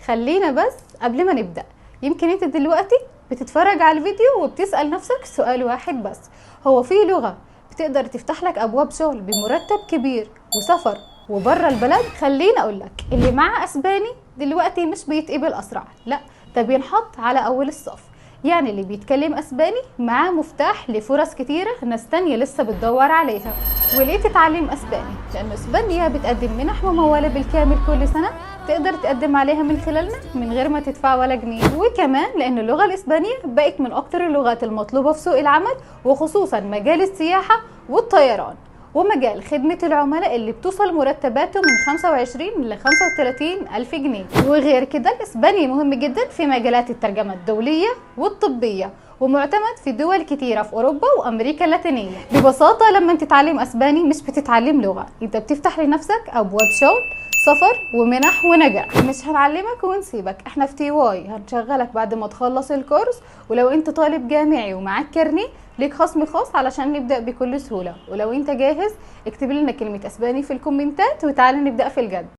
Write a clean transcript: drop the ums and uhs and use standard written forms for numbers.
خلينا بس قبل ما نبدأ، يمكن انت دلوقتي بتتفرج على الفيديو وبتسأل نفسك سؤال واحد بس: هو في لغة بتقدر تفتح لك ابواب شغل بمرتب كبير وسفر وبره البلد؟ خليني اقولك، اللي معاه اسباني دلوقتي مش بيتقبل اسرع، لا، ده بينحط على اول الصف. يعني اللي بيتكلم اسباني معاه مفتاح لفرص كتيرة ناس تانية لسه بتدور عليها. وليه تتعلم اسباني؟ لان اسبانيا بتقدم منح ممولة بالكامل كل سنة، تقدر تقدم عليها من خلالنا من غير ما تدفع ولا جنيه. وكمان لان اللغة الاسبانية بقت من اكتر اللغات المطلوبة في سوق العمل، وخصوصا مجال السياحة والطيران ومجال خدمة العملاء اللي بتوصل مرتباته من 25 ل 35 ألف جنيه. وغير كده الإسباني مهم جدا في مجالات الترجمة الدولية والطبية، ومعتمد في دول كتيرة في أوروبا وأمريكا اللاتينية. ببساطة لما انت تتعلم أسباني مش بتتعلم لغة، انت بتفتح لنفسك أبواب شغل، سفر ومنح ونجاح. مش هنعلمك ونسيبك، احنا في تي واي هنشغلك بعد ما تخلص الكورس. ولو انت طالب جامعي ومعاك كارنيه، ليك خصم خاص علشان نبدأ بكل سهولة. ولو انت جاهز اكتب لنا كلمة اسباني في الكومنتات وتعالى نبدأ في الجد.